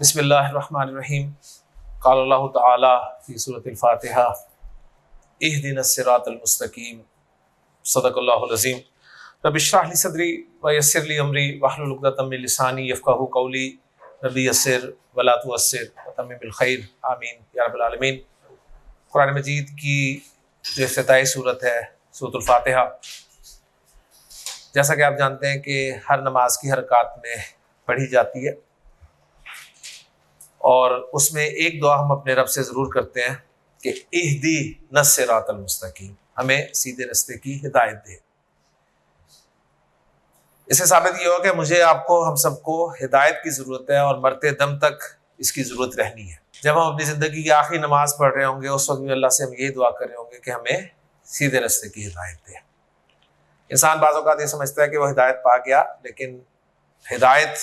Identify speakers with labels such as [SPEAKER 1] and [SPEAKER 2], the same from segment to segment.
[SPEAKER 1] बिस्मिल्लाहिर्रहमानिर्रहीम। क़ाल अल्लाहु तआला फ़ी सूरतिल फ़ातिहा इहदिनस सिरातल मुस्तक़ीम सदक़ल्लाहुल अज़ीम। रब्बि इश्रह ली सदरी व यस्सिर ली अमरी वहलुल उक़दतम मिन लिसानी यफ़क़हू क़ौली। रब्बि यस्सिर व ला तुअस्सिर व तम्मिम बिल ख़ैर आमीन या रब्बल आलमीन। कुरान मजीद की जो इफ्तिताई सूरत है सूरतुल फ़ातिहा, जैसा कि आप जानते हैं कि हर नमाज की हरकात में पढ़ी जाती है और उसमें एक दुआ हम अपने रब से ज़रूर करते हैं कि इहदी नस सिरातल मुस्तकीम, हमें सीधे रास्ते की हिदायत दे। इससे साबित ये होगा कि मुझे, आपको, हम सबको हिदायत की ज़रूरत है और मरते दम तक इसकी ज़रूरत रहनी है। जब हम अपनी ज़िंदगी की आखिरी नमाज पढ़ रहे होंगे उस वक्त भी अल्लाह से हम यही दुआ कर रहे होंगे कि हमें सीधे रास्ते की हिदायत दे। इंसान बाज़ औक़ात ये समझता है कि वो हिदायत पा गया, लेकिन हिदायत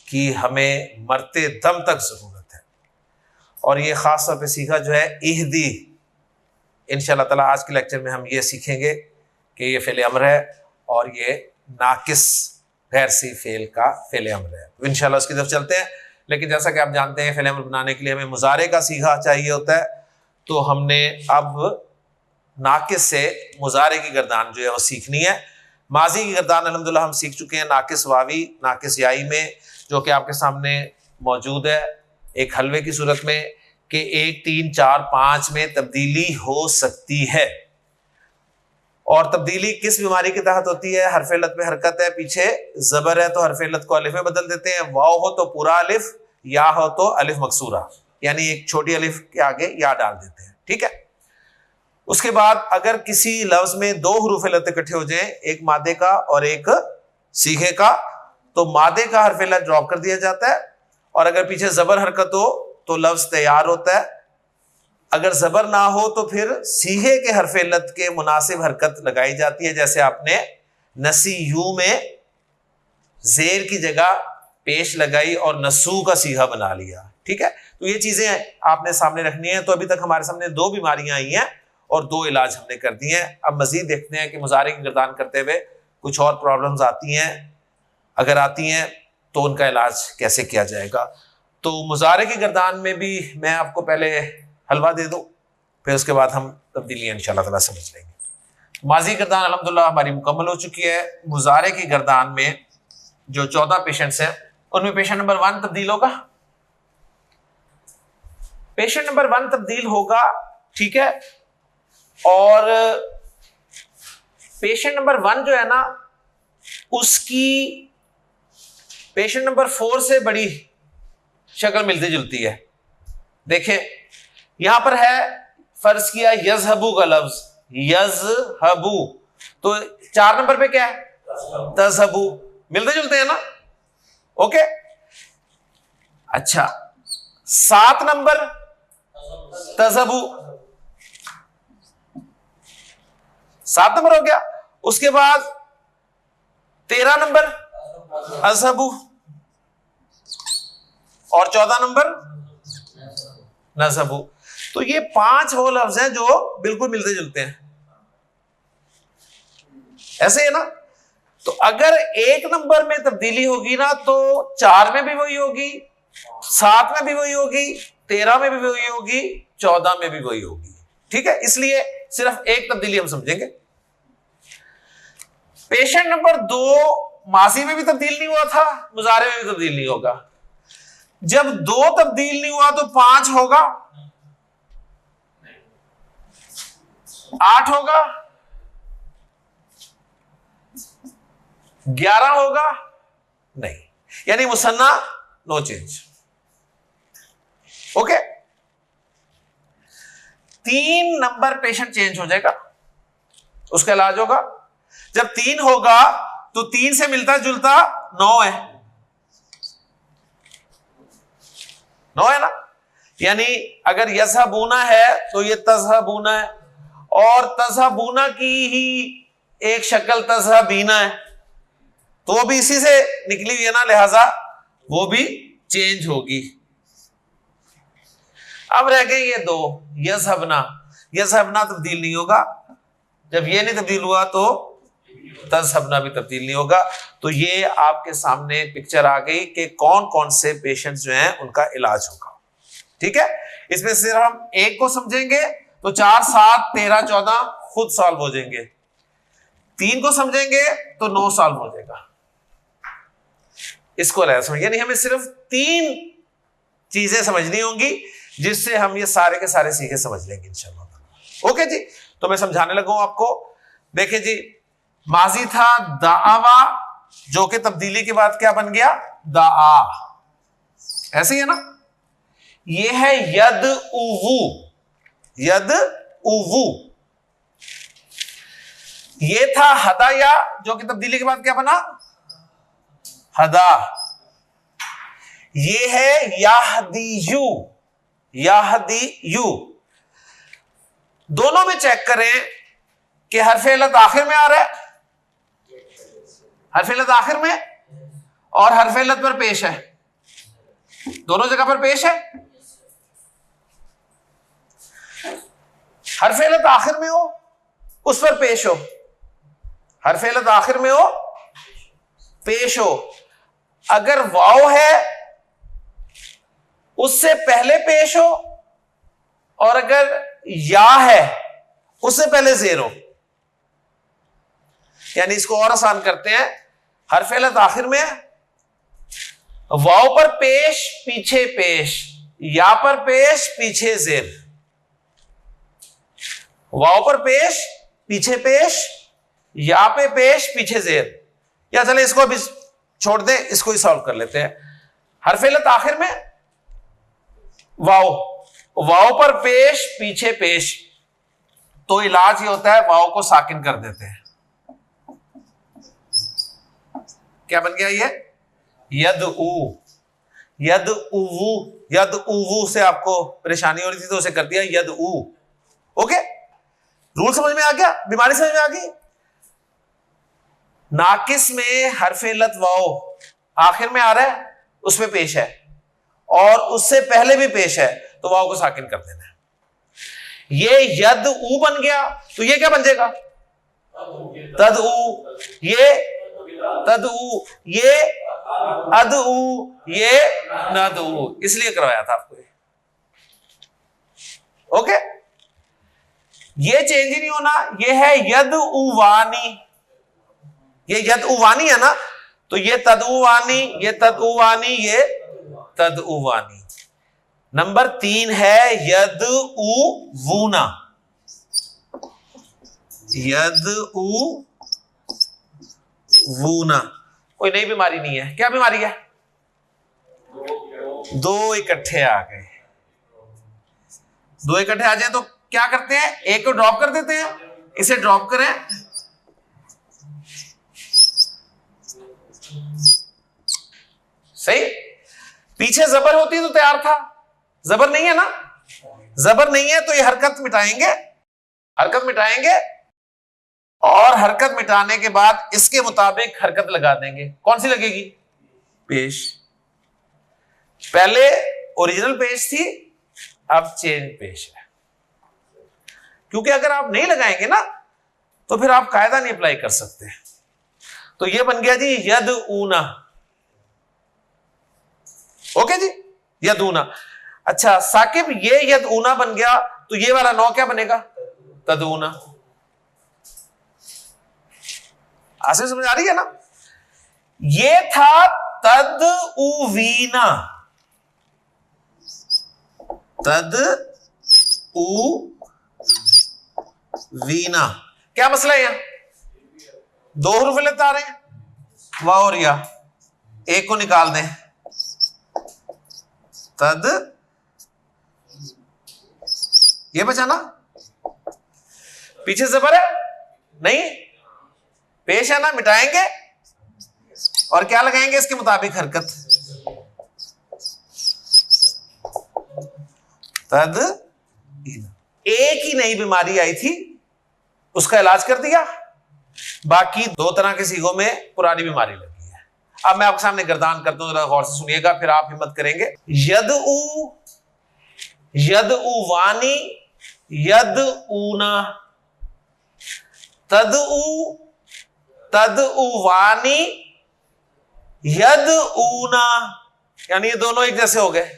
[SPEAKER 1] की हमें मरते दम तक ज़रूरत है। और ये ख़ास तौर पे सीखा जो है इहदी, इंशाअल्लाह ताला आज के लेक्चर में हम ये सीखेंगे कि ये फ़ेल अमर है और ये नाकिस गैर सी फ़ेल का फ़ेल अमर है। तो इंशाअल्लाह उसकी तरफ चलते हैं। लेकिन जैसा कि आप जानते हैं फ़ेल अमर बनाने के लिए हमें मुज़ारे का सीखा चाहिए होता है, तो हमने अब नाकिस से मुज़ारे की गर्दान जो है वो सीखनी है। माजी की गर्दान अल्हम्दुलिल्लाह हम सीख चुके हैं नाकिस वावी नाकिस याई में, जो कि आपके सामने मौजूद है एक हलवे की सूरत में कि 1, 3, 4, 5 में तब्दीली हो सकती है। और तब्दीली किस बीमारी के तहत होती है? हरफ इल्लत में हरकत है, पीछे ज़बर है तो हरफ इल्लत को अलिफ में बदल देते हैं। वाव हो तो पूरा अलिफ, या हो तो अलिफ मकसूरा, यानी एक छोटी अलिफ के आगे या डाल देते हैं। ठीक है। उसके बाद अगर किसी लफ्ज में दो हुरूफ इल्लत इकट्ठे हो जाएं, एक मादे का और एक सीखे का, तो मादे का हरफ इल्लत ड्रॉप कर दिया जाता है और अगर पीछे ज़बर हरकत हो तो लफ्ज तैयार होता है। अगर ज़बर ना हो तो फिर सीहे के हरफ इल्लत के मुनासिब हरकत लगाई जाती है। जैसे आपने नसीयू में जेर की जगह पेश लगाई और नसू का सीहा बना लिया। ठीक है। तो ये चीजें आपने सामने रखनी है। तो अभी तक हमारे सामने दो बीमारियां आई हैं और दो इलाज हमने कर दिए हैं। अब मजीद देखते हैं कि मुज़ारे की गर्दान करते हुए कुछ और प्रॉब्लम्स आती हैं, अगर आती हैं तो उनका इलाज कैसे किया जाएगा। तो मुज़ारे की गर्दान में भी मैं आपको पहले हलवा दे दूं, फिर उसके बाद हम तब्दीलियां इंशाअल्लाह ताला समझ लेंगे। माजी गर्दान अल्हम्दुलिल्लाह हमारी मुकम्मल हो चुकी है। मुज़ारे की गर्दान में जो 14 पेशेंट्स हैं उनमें पेशेंट नंबर 1 तब्दील होगा। पेशेंट नंबर 1 तब्दील होगा। ठीक है। और पेशेंट नंबर 1 जो है ना, उसकी पेशेंट नंबर 4 से बड़ी शक्ल मिलती जुलती है। देखें यहां पर है, फर्ज किया यज़हबू का लफ्ज, यज़हबू, तो 4 नंबर पे क्या है? तज़हबू। मिलते जुलते हैं ना। ओके। अच्छा, 7 नंबर तज़हबू, 7 नंबर हो गया। उसके बाद 13 नंबर अज़हबू और 14 नंबर नज़हबू। तो ये 5 वो लफ्ज हैं जो बिल्कुल मिलते जुलते हैं। ऐसे है ना। तो अगर 1 नंबर में तब्दीली होगी ना तो 4 में भी वही होगी, 7 में भी वही होगी, 13 में भी वही होगी, 14 में भी वही होगी। ठीक है। इसलिए सिर्फ एक तब्दीली हम समझेंगे। पेशेंट नंबर 2 माजी में भी तब्दील नहीं हुआ था, मुज़ारे में भी तब्दील नहीं होगा। जब 2 तब्दील नहीं हुआ तो 5 होगा, 8 होगा, 11 होगा नहीं, यानी मुसन्ना no change. Okay. 3 number patient change हो जाएगा, उसका इलाज होगा। जब 3 होगा तो 3 से मिलता जुलता 9 है, 9 है ना। यानी अगर यज़हबूना है तो ये तज़हबूना है, और तज़हबूना की ही एक शक्ल तज़हबीना है, तो वो भी इसी से निकली हुई है ना, लिहाजा वो भी चेंज होगी। अब रह गए ये 2, यज़हबना। यज़हबना तब्दील नहीं होगा। जब ये नहीं तब्दील हुआ तो तज़हबना भी तब्दील नहीं होगा। तो ये आपके सामने पिक्चर आ गई कि कौन कौन से पेशेंट जो हैं उनका इलाज होगा। ठीक है, इसमें सिर्फ हम एक को समझेंगे तो 4, 7, 13, 14 खुद सॉल्व हो जाएंगे। 3 को समझेंगे तो 9 सॉल्व हो जाएगा। इसको अलग समझ, यानी हमें सिर्फ 3 चीजें समझनी होंगी जिससे हम ये सारे के सारे सीखे समझ लेंगे इंशाल्लाह। ओके जी, तो मैं समझाने लगा हूं आपको। देखिए जी, माजी था दावा, जो कि तब्दीली के बाद क्या बन गया? दाआ। ऐसे ही है ना। ये है यद उवु, यद उवु। ये था हदाया, जो कि तब्दीली के बाद क्या बना? हदा। ये है याहदीयू, याहदीयू। दोनों में चेक करें कि हरफ़े इल्लत आखिर में आ रहा है, हरफ़े इल्लत आखिर में, और हरफ़े इल्लत पर पेश है। दोनों जगह पर पेश है। हरफ़े इल्लत आखिर में हो उस पर पेश हो, हरफ़े इल्लत आखिर में हो पेश हो। अगर वाव है उससे पहले पेश हो, और अगर या है उससे पहले ज़ेर हो। यानी इसको और आसान करते हैं, हरफ़े इल्लत आखिर में है, वाव पर पेश पीछे पेश, या पर पेश पीछे ज़ेर, वाव पर पेश पीछे पेश, या पे पेश पीछे ज़ेर। या चले इसको अभी छोड़ दें, इसको ही सॉल्व कर लेते हैं। हरफ़े इल्लत आखिर में, वाव, वाव पर पेश पीछे पेश, तो इलाज ये होता है वाव को साकिन कर देते हैं। क्या बन गया ये? यद उ, यद उवु। यद उवु से आपको परेशानी हो रही थी तो उसे कर दिया यद उ। ओके, रूल समझ में आ गया, बीमारी समझ में आ गई। नाकिस में हरफ़े इल्लत वाव आखिर में आ रहा है, उसमें पेश है, और उससे पहले भी पेश है, तो वाव को साकिन कर देना है। ये यद उ बन गया, तो ये क्या बन जाएगा? तद उ। ये तद उ, ये अद उ, ये नद उ। इसलिए करवाया था आपको ये। ओके, ये चेंज ही नहीं होना। ये है यद उवानी, ये यद उवानी है ना, तो ये तद उवानी, ये तद उवानी, ये तद उवानी। नंबर 3 है यद उवुना, यद उवुना। कोई नई बीमारी नहीं है। क्या बीमारी है? 2 इकट्ठे आ गए। 2 इकट्ठे आ जाए तो क्या करते हैं? एक को ड्रॉप कर देते हैं। इसे ड्रॉप करें, सही। पीछे जबर होती तो तैयार था, जबर नहीं है ना, जबर नहीं है तो ये हरकत मिटाएंगे, हरकत मिटाएंगे, और हरकत मिटाने के बाद इसके मुताबिक हरकत लगा देंगे। कौन सी लगेगी? पेश। पहले ओरिजिनल पेश थी, अब चेंज पेश है। क्योंकि अगर आप नहीं लगाएंगे ना तो फिर आप कायदा नहीं अप्लाई कर सकते। तो ये बन गया जी यद ऊना। ओके जी, यद ऊना। अच्छा साकिब, ये यद ऊना बन गया, तो ये वाला 9 क्या बनेगा? तद ऊना। आसान समझ आ रही है ना? ये था तद उवीना, तद उवीना। क्या मसला है? यहां 2 हरूफ इल्लत आ रहे हैं, वाव और या। एक को निकाल दें, तद, ये बचा ना। पीछे जबर है नहीं, पेश है ना, मिटाएंगे और क्या लगाएंगे इसके मुताबिक हरकत। तद, एक ही नई बीमारी आई थी, उसका इलाज कर दिया, बाकी 2 तरह के सीगों में पुरानी बीमारी लगी है। अब मैं आपके सामने गर्दान करता हूं, जरा गौर से सुनिएगा, फिर आप हिम्मत करेंगे। यद उ, यद उवानी, यद ऊना, तद उ, तद उवानी यद ऊना, यानी ये दोनों एक जैसे हो गए।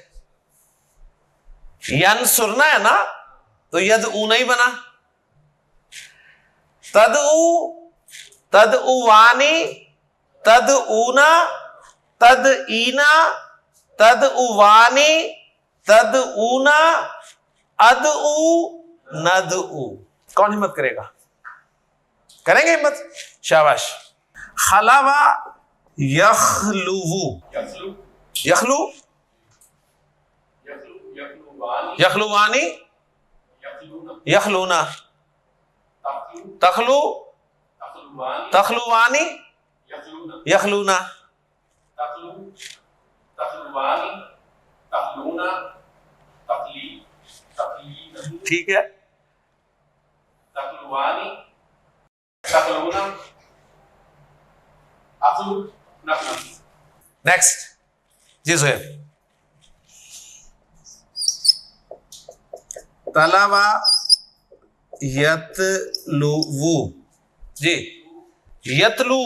[SPEAKER 1] यन सुरना है ना, तो यद ऊना ही बना। तद उवानी तद ऊना तद ईना तद उवानी तद ऊना अद ऊ नद ऊ। कौन हिम्मत करेगा? करेंगे हिम्मत? शाबाश। खलावा यखलुवु, यखलु यखलुवानी यखलूना, तखलु तखलुवानी यखलूना, ठीक है। नेक्स्ट जी सोहेब। तलावा यतलुवु जी, यतलु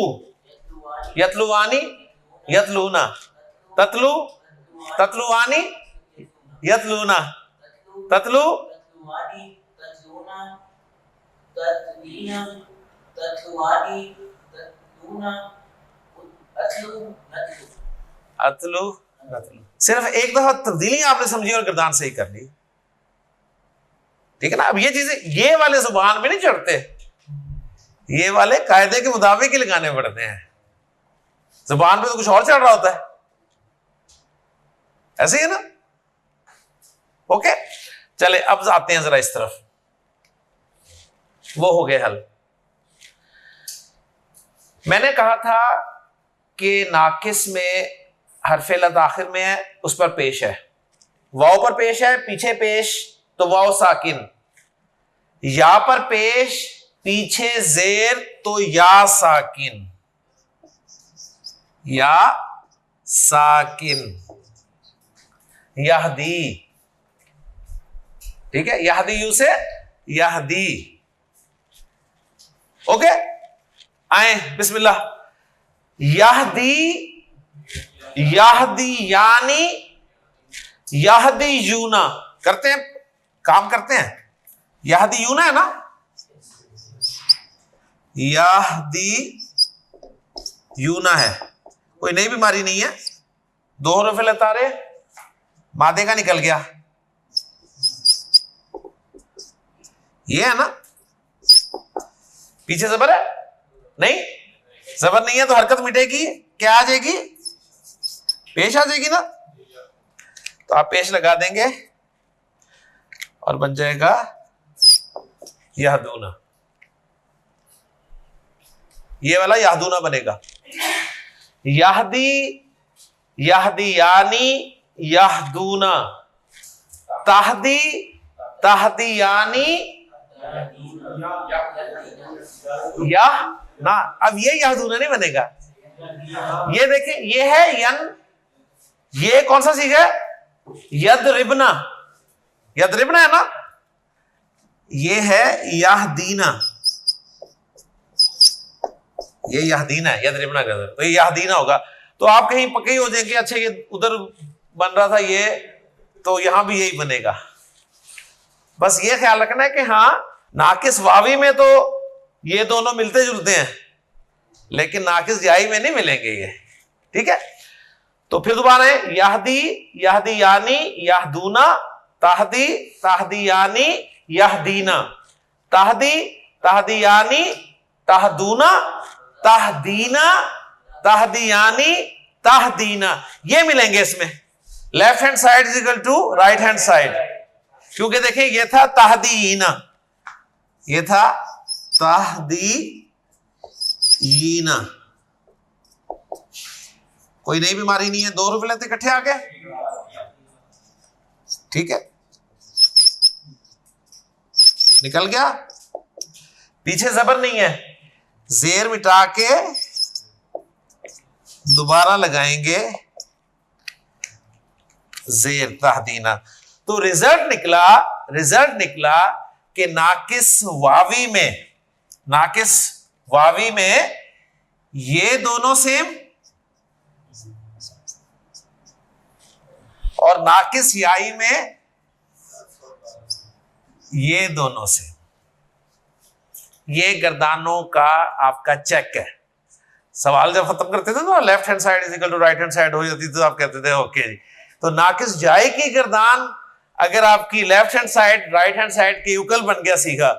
[SPEAKER 1] यतलुवानी यतलूना, ततलु ततलुवानी यतलूना, ततलु अतलु नतलु। सिर्फ एक दफा तब्दीली आपने समझी और गर्दान सही कर ली, ठीक है ना। अब ये चीजें ये वाले जुबान में नहीं चढ़ते, ये वाले कायदे के मुताबिक ही लगाने पड़ते हैं। जुबान पे तो कुछ और चढ़ रहा होता है, ऐसे ही है ना। ओके चले अब आते हैं जरा इस तरफ। वो हो गए हल। मैंने कहा था कि नाकिस में हरफ लद आखिर में है, उस पर पेश है, वाव पर पेश है, पीछे पेश तो वाव साकिन, या पर पेश पीछे जेर तो या साकिन, या साकिन, यहदी, ठीक है। यहदी यू से यहदी। ओके आए बिस्मिल्लाह। यहदी यहदी यानी यहदी यूना, करते हैं काम करते हैं। यहदी यूना है ना, यहदी यूना है, कोई नई बीमारी नहीं है। दो हरफ लतारे मादे का निकल गया, ये है ना। पीछे जबर है नहीं, जबर नहीं है तो हरकत मिटेगी, क्या आ जाएगी? पेश आ जाएगी ना। तो आप पेश लगा देंगे और बन जाएगा यहदूना। ये वाला यहदूना बनेगा। यहदी यहदी यानी यहदूना, तहदी तहदी यानी या ना। अब ये यहदूना नहीं बनेगा। ये देखें, ये है यन, ये कौन सा सीगा है? यदरिबना, यदरिबना है ना। ये है यहदीना, ये यहदीना है, यदरिबना का तो ये यहदीना होगा। तो आप कहीं पक्के ही हो जाएंगे, अच्छा ये उधर बन रहा था ये, तो यहां भी यही बनेगा। बस ये ख्याल रखना है कि हाँ नाकिस वावी में तो ये दोनों मिलते जुलते हैं, लेकिन नाकिस जाई में नहीं मिलेंगे ये, ठीक है। तो फिर दोबारा है यहदी यहदी यानी यहदूना, तहदी तहदी यानी यहदीना, तहदी तहदी यानी तहदूना, तहदीना तहदी यानी तहदीना। ये मिलेंगे इसमें। Left hand side is equal to right hand side, क्योंकि देखें ये था तहदीना, ये था तहदीना। कोई नई बीमारी नहीं है, दो रुपए लेते इकट्ठे आ गए, ठीक है। निकल गया। पीछे जबर नहीं है, जेर मिटा के दोबारा लगाएंगे जेर तहदीना। तो रिजल्ट निकला कि नाकिस वावी में ये दोनों सेम और नाकिस याई में ये दोनों सेम। ये गर्दानों का आपका चेक है। सवाल जब खत्म करते थे तो left hand side is equal to right hand side हो जाती थी तो आप कहते थे ओके जी। तो नाकिस जाए की गर्दान अगर आपकी left hand side right hand side के इक्वल बन गया सीखा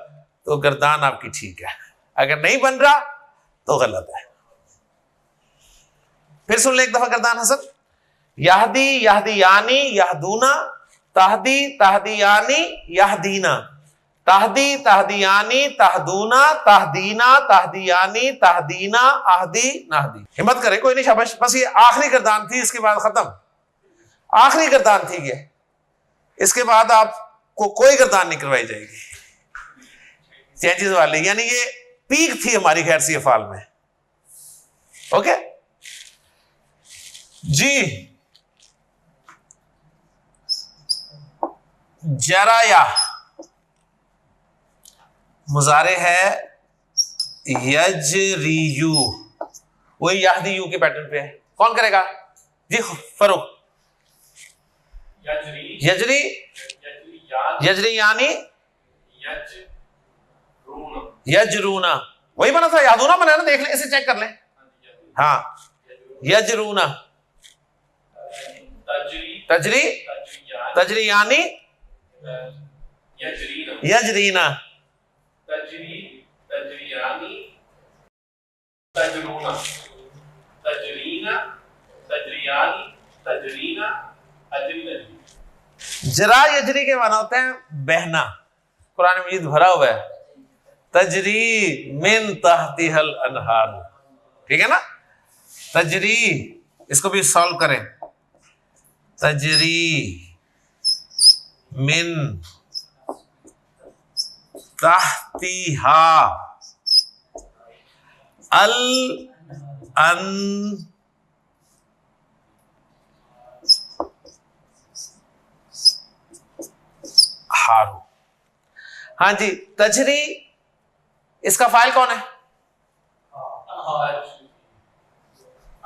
[SPEAKER 1] तो गर्दान आपकी ठीक है, अगर नहीं बन रहा तो गलत है। फिर सुन ले एक दफा गर्दान हसन। यहदी यहदियानी यहदूना, तहदी तहदियानी यहदीना, तहदी तहदियानी तहदूना, तहदीना तहदियानी तहदीना, अहदी नहदी। हिम्मत करें, कोई नहीं, शाबाश। बस ये आखिरी गर्दान थी, इसके बाद खत्म। आखिरी गर्दान थी ये, इसके बाद आपको कोई गर्दान नहीं करवाई जाएगी चेंजेस वाली, यानी ये पीक थी हमारी खैर सी अफाल में। ओके जी। जराया मुजारे है यजरियू, वही यहदियू के पैटर्न पे है। कौन करेगा जी? फरूक। यजरी यजरी यानी यजरूना, वही बना था, यादूना बना ना, देख लें, इसे चेक कर लें। हाँ, यजरूना, तजरी तजरी यानी यजरीना, जरा यजरी के माना होते हैं बहना। कुरान मजीद भरा हुआ है तजरी मिन तहतिहल अनहार, ठीक है ना। तजरी, इसको भी सॉल्व करें। तजरी मिन तहतिहा अल अन हारू। हाँ जी, तजरी, इसका फाइल कौन है?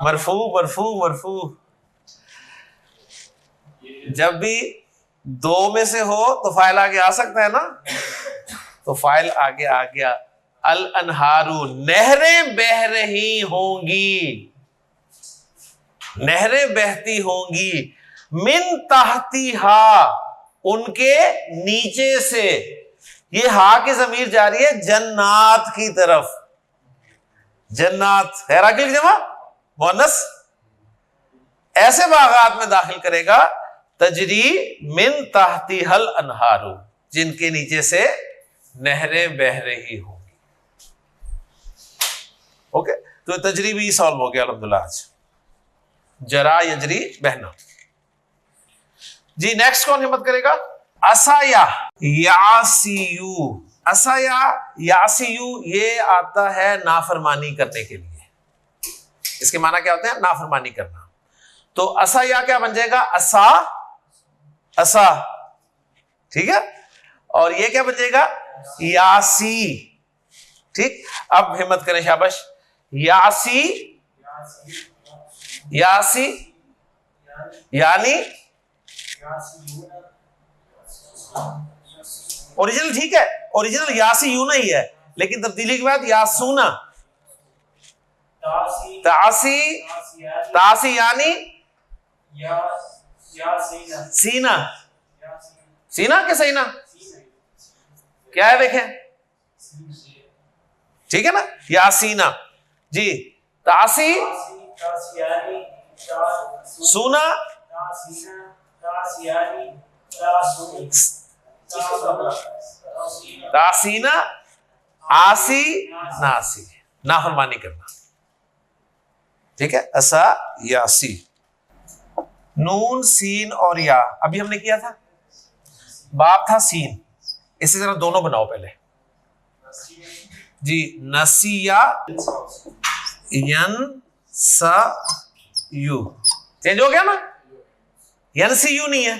[SPEAKER 1] मरफू मरफू मरफू। जब भी दो में से हो तो फाइल आगे आ सकता है ना, तो फाइल आगे आ गया। अल अनहारू, नहरें बह रही होंगी, नहरें बहती होंगी। मिन ताहतीहा, उनके नीचे से। ये हा की जमीर जा रही है जन्नात की तरफ। जन्नात है राकिल की जमा मोनस, ऐसे बागात में दाखिल करेगा। तजरी मिन ताहतिहल अनहारू, जिनके नीचे से नहरें बह रही होंगी। ओके, तो तजरी भी सॉल्व हो गया अल्हम्दुलिल्लाह आज। जरा यजरी बहना जी। नेक्स्ट कौन हिम्मत करेगा? असाया यासियू। असाया यासियू, ये आता है नाफरमानी करने के लिए। इसके माना क्या होते हैं? नाफरमानी करना। तो असाया क्या बन जाएगा? असा, असा, ठीक है। और ये क्या बन जाएगा? यासी, ठीक। अब हिम्मत करें, शाबाश। यासी, यासी यानी ओरिजिनल, ठीक है, ओरिजिनल यासी यू नहीं है, लेकिन तब्दीली के बाद यासूना। तासी, तासी यानी सीना, सीना के सीना क्या है देखें, ठीक है ना, यासीना जी। तासी सूना, तासीना, आसी, नासी, नाफरमानी करना, ठीक है। असा यासी। नून सीन और या, अभी हमने किया था, बाप था सीन, इसी तरह दोनों बनाओ पहले जी। नसिया यन सा यू, चेंज हो गया ना। यन सी यू नहीं है,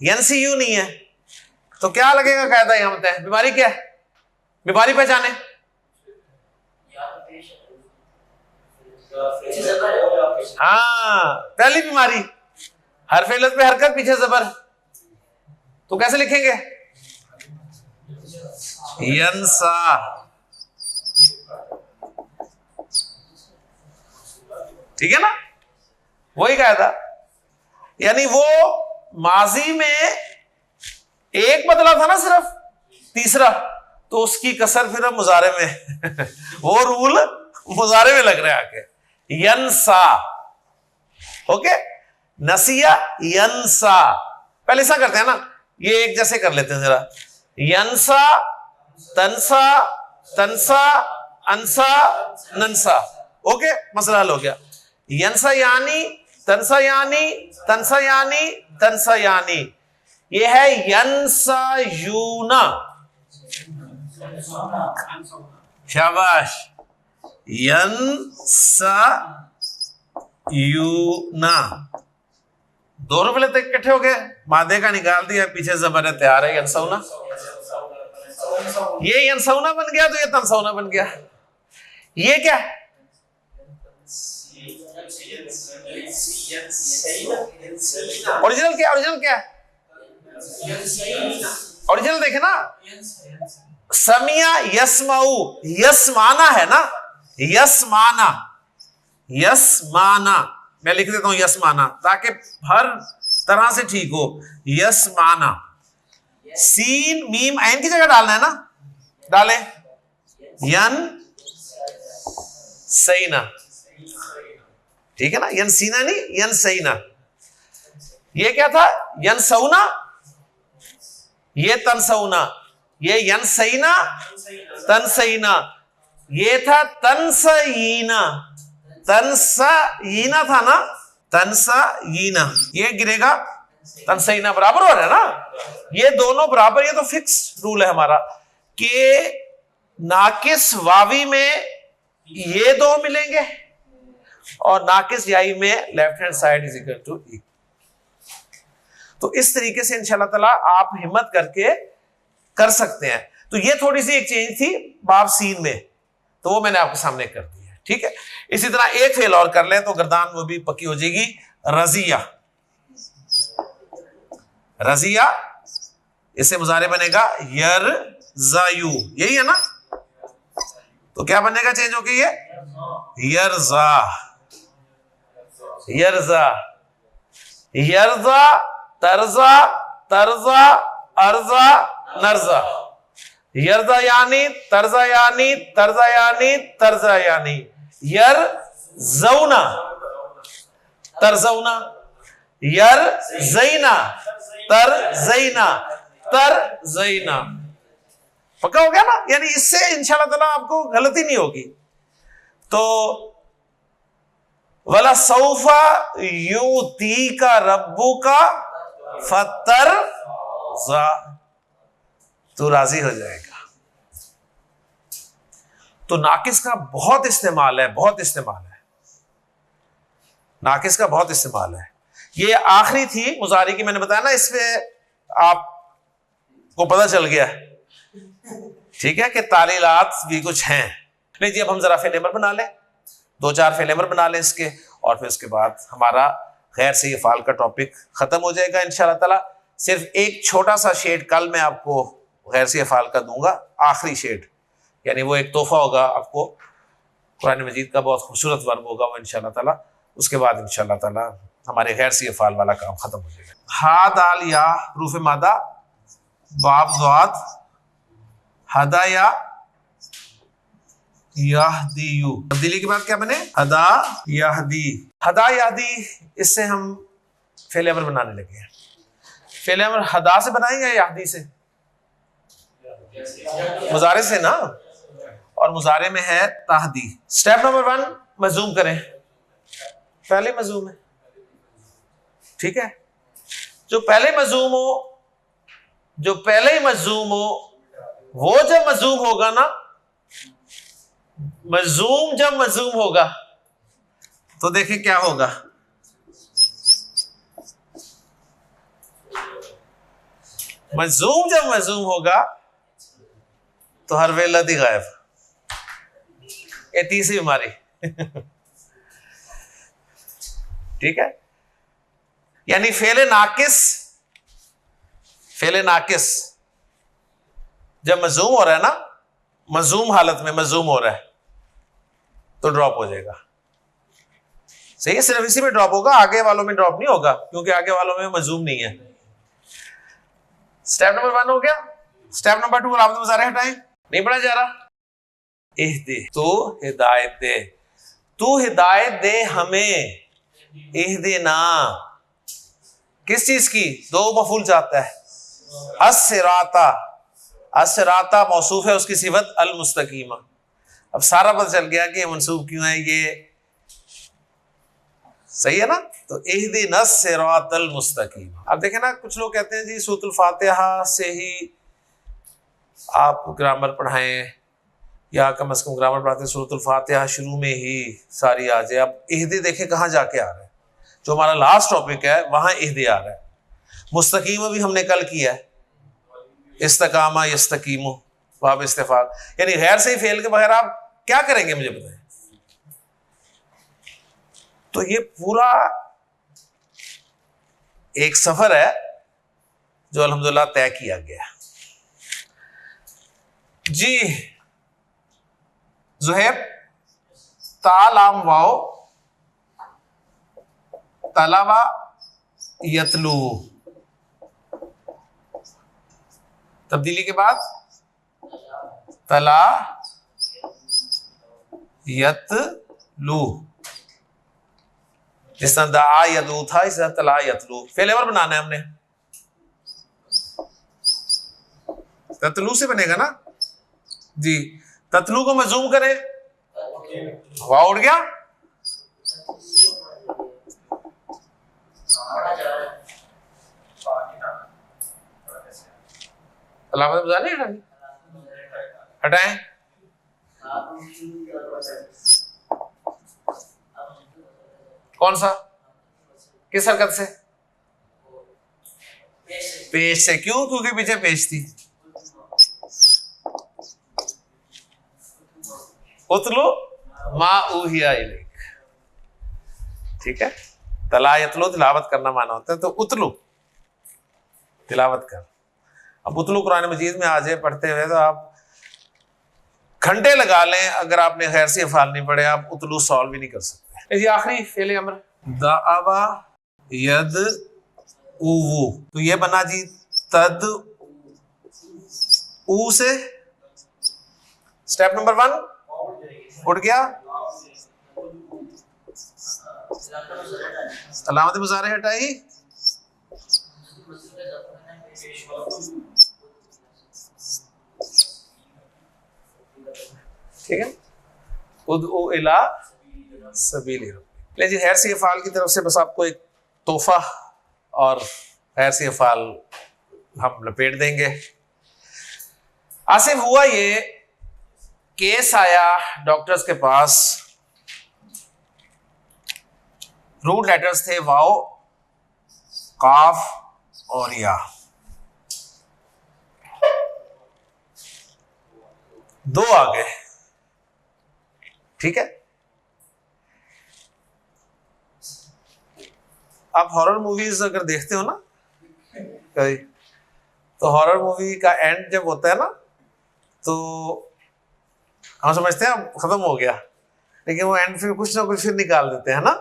[SPEAKER 1] यन सी यू नहीं है, तो क्या लगेगा कायदा? यहां बताए बीमारी क्या है, बीमारी पहचाने। हाँ, पहली बीमारी हरफ इल्लत पे हरकत पीछे जबर, तो कैसे लिखेंगे? यंसा। ठीक है ना, वही कहा था। यानी वो माजी में एक बदला था ना सिर्फ, तीसरा, तो उसकी कसर फिर अब मुजारे में वो रूल मुजारे में लग रहा है आके, यंसा। ओके, नसिया यंसा। पहले ऐसा करते हैं ना, ये एक जैसे कर लेते हैं जरा, यंसा, तंसा, तंसा, अंसा, नंसा। ओके, मसला हल हो गया। यंसा यानी, तंसा यानी, तंसा यानी, तंसा यानी, ये है यंसा यूना। शाबाश, यंसा यूना। दोनों पहले तक इकट्ठे हो गए, मादे का निकाल दिया, पीछे जबर तैयार है यंसौना। ये यंसौना बन गया तो ये तंसौना बन गया। ये क्या? ओरिजिनल क्या? ओरिजिनल क्या? ओरिजिनल देखे ना, समिया यस्माऊ, यस्माना है ना, यस्माना, यस्माना। मैं लिख देता हूं यस्माना ताकि हर तरह से ठीक हो। यस्माना, सीन मीम ऐन की जगह डालना है ना, डाले यन सईना। ठीक है ना, यन सीना नहीं, यन सईना। ये क्या था? यन सऊना, ये तनसौना, ये यन सईना, तनसईना। ये था तनसईना, तनसईना था ना, तनसईना। ये गिरेगा तनसईना, बराबर हो रहा है ना, ये दोनों बराबर। ये तो फिक्स रूल है हमारा कि नाकिस वावी में ये दो मिलेंगे और नाकिस याई में left hand side is equal to E. तो इस तरीके से इंशाल्लाह ताला आप हिम्मत करके कर सकते हैं। तो ये थोड़ी सी एक चेंज थी बाब सीन में, तो वो मैंने आपके सामने कर दी है। ठीक है, इसी तरह एक फेल और कर लें तो गर्दान वो भी पक्की हो जाएगी। रजिया, रजिया, इससे मुजारे बनेगा यरजायु, यही है ना। तो क्या बनेगा चेंज होके? ये यरजा, यरजा, यरजा, तरजा, तरजा, अर्जा, नरजा। यरजा यानी, तरजा यानी, तरजा यानी, तरजा यानी, यर जौना, तरजौना, यर जैना, तर जैना, तर जैना। पक्का हो गया ना? यानी इससे इंशाल्लाह ताला आपको गलती नहीं होगी। तो वला सौफा युती का रब्बू का फतर जा, तो राजी हो जाएगा। तो नाकिस का बहुत इस्तेमाल है, बहुत इस्तेमाल है, नाकिस का बहुत इस्तेमाल है। ये आखिरी थी मुजारी की, मैंने बताया ना, इसमें आपको पता चल गया, ठीक है, कि तालीलात भी कुछ हैं। नहीं जी, अब हम जरा फेल अमर बना लें, 2-4 फेल अमर बना लें इसके, और फिर उसके बाद हमारा गैर सही अफ़ाल का टॉपिक खत्म हो जाएगा इंशाल्लाह ताला। सिर्फ एक छोटा सा शेड कल मैं आपको गैर सही अफ़ाल का दूंगा, आखिरी शेड, यानी वो एक तोहफा होगा आपको, कुरान मजीद का बहुत खूबसूरत वर्ब होगा वो इंशाल्लाह ताला। उसके बाद इंशाल्लाह ताला हमारे गैर सही अफ़ाल वाला काम खत्म हो जाएगा। हा दाल या रूफ मादा बाब ज़ात हदाया याहदीयू, तब्दीली के बाद क्या बने? हदा याहदी, हदा याहदी। इससे हम फेल अमर बनाने लगे हैं। फेल अमर हदा से बनाएंगे या याहदी से? मुजारे से ना, और मुजारे में है ताहदी। स्टेप नंबर 1, मजूम करें, पहले मजूम है, ठीक है। जो पहले मजूम हो, जो पहले ही मजूम हो, वो जब मजूम होगा ना, मजूम जब मजूम होगा तो देखें क्या होगा। मजूम जब मजूम होगा तो हर वेला दी गायब। ये तीसरी बीमारी ठीक है, यानी फेले नाकिस जब मजूम हो रहा है ना, मजूम हालत में मजूम हो रहा है तो ड्रॉप हो जाएगा। सही है, सिर्फ इसी में ड्रॉप होगा, आगे वालों में ड्रॉप नहीं होगा, क्योंकि आगे वालों में मजूम नहीं है। स्टेप नंबर 1 हो गया। स्टेप नंबर 2, आप मुजारे हटाएं, नहीं पढ़ा जा रहा। इहदे, तो हिदायत दे, तू हिदायत दे हमें, इहदेना किस चीज की, 2 मफूल चाहता है, अस्सिराता, अस्सिराता मौसूफ है, उसकी सिफत अल मुस्तकीमा। अब सारा पता चल गया कि मंसूब क्यों है, ये सही है ना। तो इहदिना सिरातल मुस्तकीम। अब देखें ना, कुछ लोग कहते हैं जी सूरतुल फातिहा से ही आप ग्रामर पढ़ाएं, या कम से कम ग्रामर पढ़ाते हैं सूरतुल फातिहा शुरू में ही सारी आ जाए। अब इहदी देखें कहाँ जाके आ रहा है, जो हमारा लास्ट टॉपिक है वहां इहदी आ रहा है। मुस्तकीम भी हमने कल किया है, इस्तकामा यस्तकीमु बाब इस्तिफाल, यानी गैर से ही फेल के बगैर आप क्या करेंगे मुझे बताएं। तो ये पूरा एक सफर है जो अल्हम्दुलिल्लाह तय किया गया। जी जुहैब, तालाम वाओ, तलावा यतलू, तब्दीली के बाद तला यतलू, जिस तरह दा यदू था इस तरह तला यतलू। फेल एवर बनाना है हमने, ततलू से बनेगा ना जी। ततलू को मजूम करें, वाह उड़ गया, अलामत बजाने हटाएं, कौन सा, किस हरकत से, पेश से। क्यों, क्योंकि पीछे पेश थी। उतलू मा उहिया इलैक, ठीक है। तला यतलू तिलावत करना माना होता है, तो उतलू तिलावत कर। अब उतलू कुरान मजीद में आ जाए पढ़ते हुए तो आप घंटे लगा लें, अगर आपने खैर से अफ़ाल नहीं पढ़े आप उतलू सॉल्व भी नहीं कर सकते। जी आखिरी फेल अमर दावा यद ऊ, तो ये बना जी तद ऊ से। स्टेप नंबर 1 उठ गया, अलामत मुज़ारे हटाई, ठीक है। उदउ इला सबीली रब्बिक। ले जी खैर सी अफ़ाल की तरफ से बस आपको एक तोहफा और खैर सी अफ़ाल हम लपेट देंगे। आसिफ हुआ ये, केस आया डॉक्टर्स के पास, रूट लेटर्स थे वाओ, काफ और या। दो आ गए, ठीक है। आप हॉरर मूवीज अगर देखते हो ना कभी, तो हॉरर मूवी का एंड जब होता है ना तो हम समझते हैं अब खत्म हो गया, लेकिन वो एंड फिर कुछ ना कुछ फिर निकाल देते हैं ना,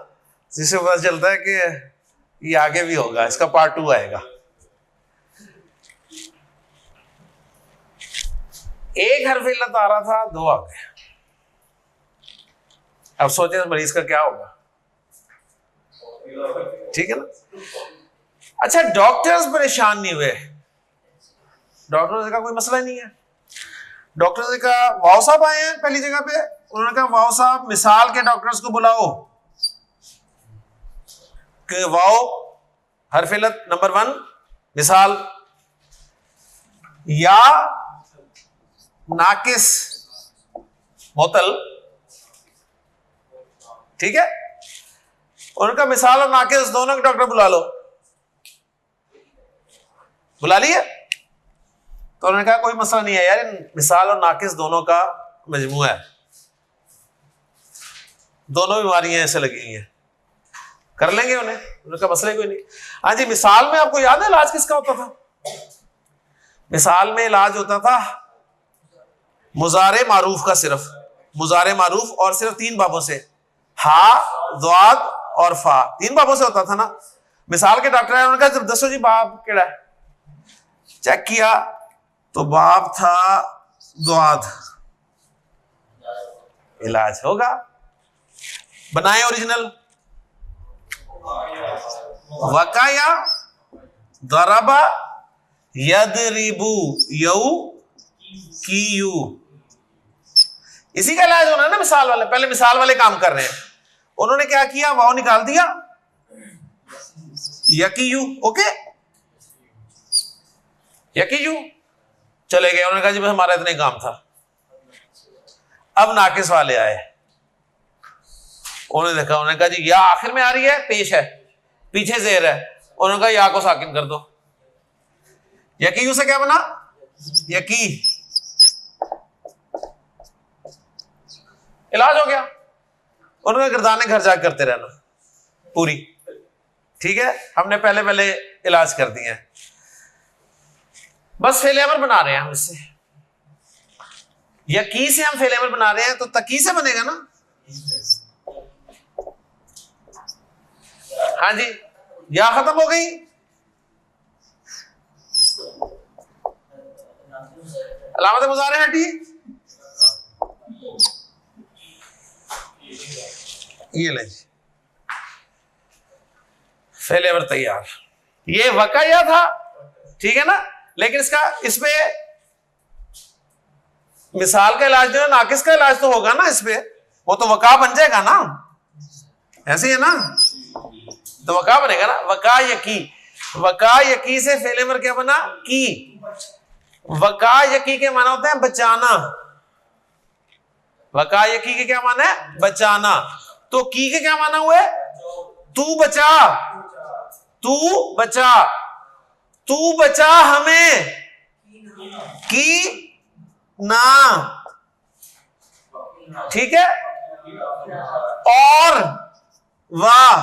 [SPEAKER 1] जिससे पता चलता है कि ये आगे भी होगा, इसका पार्ट 2 आएगा। एक हर्फ इल्लत आ रहा था, 2 आ गए। अब सोचे मरीज का क्या होगा, ठीक है ना। अच्छा, डॉक्टर्स परेशान नहीं हुए, डॉक्टर्स का कोई मसला नहीं है। डॉक्टर्स ने कहा, वाओ साहब आए हैं पहली जगह पे, उन्होंने कहा वाओ साहब मिसाल के डॉक्टर्स को बुलाओ कि वाओ हर्फ इल्लत नंबर 1 मिसाल, या नाकिस मोतल, ठीक है। उनका मिसाल और नाकिस दोनों के डॉक्टर बुला लो। बुला लिए, तो उन्होंने कहा कोई मसला नहीं है यार, मिसाल और नाकिस दोनों का मजमूआ है, दोनों बीमारियां ऐसे लगी हैं। कर लेंगे उन्हें, उनका मसला कोई नहीं। हाँ जी, मिसाल में आपको याद है इलाज किसका होता था? मिसाल में इलाज होता था मुजारे मारूफ का, सिर्फ मुजारे मारूफ, और सिर्फ 3 बाबों से, हा, द्वाद और फा, 3 बाबों से होता था ना। मिसाल के डॉक्टर आए, उन्होंने कहा जब दसो जी बाब केड़ा है, चेक किया तो बाब था द्वाद, इलाज होगा। बनाए ओरिजिनल, वकाया दरबा यदरिबू यऊ कीयू, इसी का इलाज होना है ना मिसाल वाले। पहले मिसाल वाले काम कर रहे हैं, उन्होंने क्या किया, वाव निकाल दिया, यकीयू, ओके, यकीयू, चले गए। उन्होंने कहा जी बस हमारा इतना ही काम था। अब नाकिस वाले आए, उन्होंने देखा, उन्होंने कहा जी या आखिर में आ रही है, पेश है, पीछे जेर है, उन्होंने कहा या को साकिन कर दो। यकीयू से क्या बना, यकी, इलाज हो गया। उन्होंने गर्दाने घर जाकर करते रहना पूरी, ठीक है, हमने पहले पहले इलाज कर दिए हैं, बस फेलेवर बना रहे हैं हम इससे। यकी से हम फेलेवर बना रहे हैं, तो तकी से बनेगा ना। हाँ जी, या खत्म हो गई, अलामत मुजारे हटी, ये ले जी, फेलेवर तैयार। ये वकाया था, ठीक है ना, लेकिन इसमें मिसाल का इलाज जो है, नाकिस का इलाज तो होगा ना इसमें, वो तो वका बन जाएगा ना, ऐसे ही है ना, तो वका बनेगा ना, वका यकी, वका यकी से फेलेवर क्या बना, की। वका यकी के माना होता है बचाना, वका यकी के क्या माना है, बचाना। तो की के क्या माना हुआ है, तू बचा, तू बचा, तू बचा हमें, की ना, ठीक है। और वाह,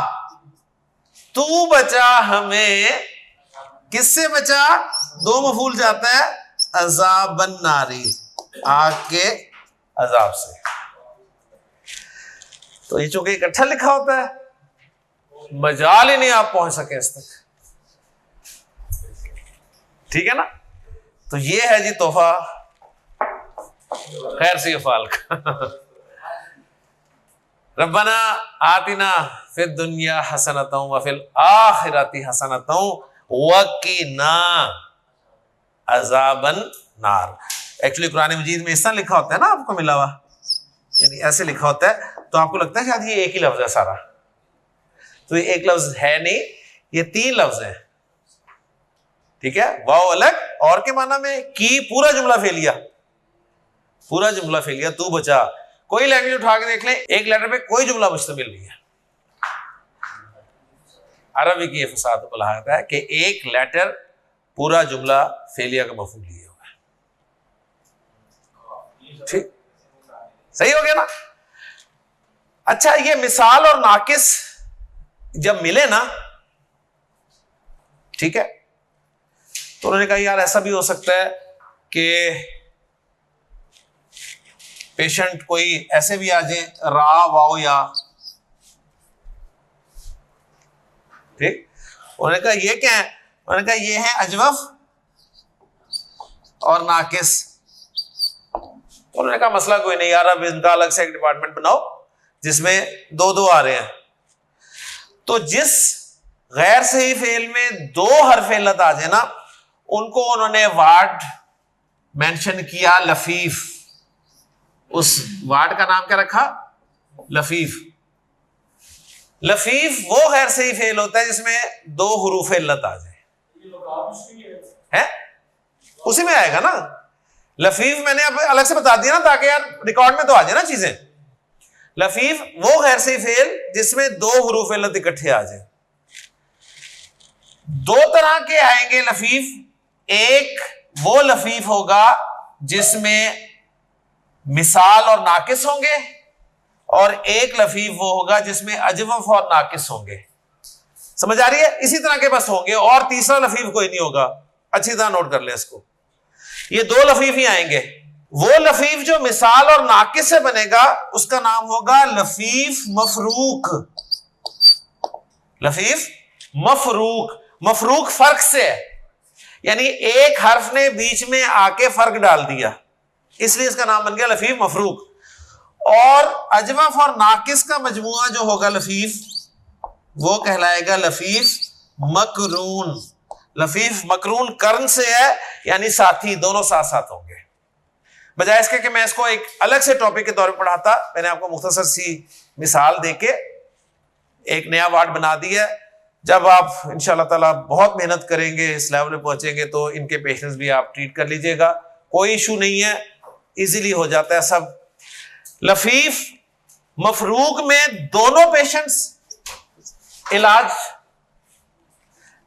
[SPEAKER 1] तू बचा हमें, किससे बचा, 2 मफूल जाता है, अज़ाबन नारी, आग के अजाब से। तो ये चूंकि इकट्ठा लिखा होता है, मजाल ही नहीं आप पहुंच सके इस तक, ठीक है ना। तो ये है जी तोहफा खैर से अफ़ाल का। रब्बना आतिना फिद दुनिया हसनतों व फिल आखिरती हसनतों वक़िना अज़ाबन नार। एक्चुअली कुरान मजीद में इस तरह लिखा होता है ना, आपको मिला हुआ, यानी ऐसे लिखा होता है, तो आपको लगता है शायद ये एक ही लफ्ज है सारा, तो ये एक लफ्ज है नहीं, ये 3 लफ्ज है, ठीक है। वाव अलग, और के माना में, की पूरा जुमला फेलिया, पूरा जुमला फेलिया, तू बचा। कोई लैंग्वेज उठा के देख ले, एक लेटर पे कोई जुमला मुश्तमिल नहीं है। अरबी की फसाद बलागत है कि एक लेटर पूरा जुमला फेलिया का मफहूम लिए हुआ है, ठीक, सही हो गया ना। अच्छा, ये मिसाल और नाकिस जब मिले ना, ठीक है, तो उन्होंने कहा यार ऐसा भी हो सकता है कि पेशेंट कोई ऐसे भी आ जाए, रा वाओ या, ठीक। उन्होंने कहा ये क्या है, उन्होंने कहा ये है अजवफ और नाकिस। उन्होंने कहा मसला कोई नहीं यार, अब इनका अलग से एक डिपार्टमेंट बनाओ जिसमें 2-2 आ रहे हैं। तो जिस गैर सही फेल में 2 हर्फ इल्लत आ जाए ना, उनको उन्होंने वार्ड मेंशन किया, लफीफ। उस वार्ड का नाम क्या रखा, लफीफ। लफीफ वो गैर सही फेल होता है जिसमें 2 हुरूफ इल्लत आ जाए, है उसी में आएगा ना। लफीफ मैंने अब अलग से बता दिया ना, ताकि यार रिकॉर्ड में तो आ जाए ना चीजें। लफीफ वो गैर सही फेल जिसमें 2 हुरूफ इल्लत इकट्ठे आ जाए। 2 तरह के आएंगे लफीफ। एक वो लफीफ होगा जिसमें मिसाल और नाकिस होंगे, और एक लफीफ वो होगा जिसमें अजवफ और नाकिस होंगे। समझ आ रही है? इसी तरह के बस होंगे और तीसरा लफीफ कोई नहीं होगा। अच्छी तरह नोट कर ले इसको। ये दो लफीफ ही आएंगे। वो लफीफ जो मिसाल और नाकिस से बनेगा उसका नाम होगा लफीफ मफरूक। लफीफ मफरूक। मफरूक फर्क से है, यानी एक हर्फ ने बीच में आके फर्क डाल दिया, इसलिए इसका नाम बन गया लफीफ मफरूक। और अजवफ और नाकिस का मजमुआ जो होगा लफीफ, वो कहलाएगा लफीफ मकरून। लफीफ मकरून कर्न से है, यानी साथी, दोनों साथ साथ होंगे। बजाय इसके कि मैं इसको एक अलग से टॉपिक के तौर पर पढ़ाता, मैंने आपको मुख्तसर सी मिसाल देके एक नया वार्ड बना दिया। जब आप इंशाअल्लाह ताला बहुत मेहनत करेंगे, इस लेवल में पहुंचेंगे, तो इनके पेशेंट्स भी आप ट्रीट कर लीजिएगा, कोई इशू नहीं है, इजीली हो जाता है सब। लफीफ मफरूक में दोनों पेशेंट्स इलाज,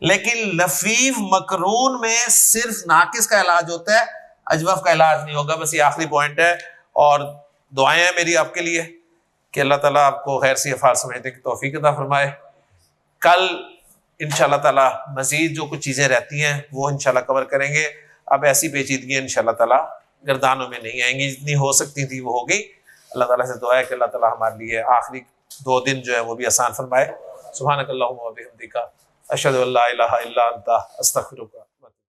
[SPEAKER 1] लेकिन लफीफ मकरून में सिर्फ नाकिस का इलाज होता है, अजवफ का इलाज नहीं होगा। बस ये आखिरी पॉइंट है। और दुआएं हैं मेरी आपके लिए कि अल्लाह ताला आपको खैर से अफ़ाल समझने की तौफीक अता फरमाए। कल इंशाअल्लाह ताला मजीद जो कुछ चीज़ें रहती हैं वो इंशाअल्लाह कवर करेंगे। अब ऐसी पेचीदगी इंशाअल्लाह ताला गर्दानों में नहीं आएंगी, जितनी हो सकती थी वो हो गई। अल्लाह ताला से दुआ है कि अल्लाह ताला हमारे लिए आखिरी 2 दिन जो है वो भी आसान फरमाए। सुब्हानक अल्लाहुम्मा व बिहम्दिका अशहदु अल्ला इलाहा इल्ला अंता अस्तगफिरुका।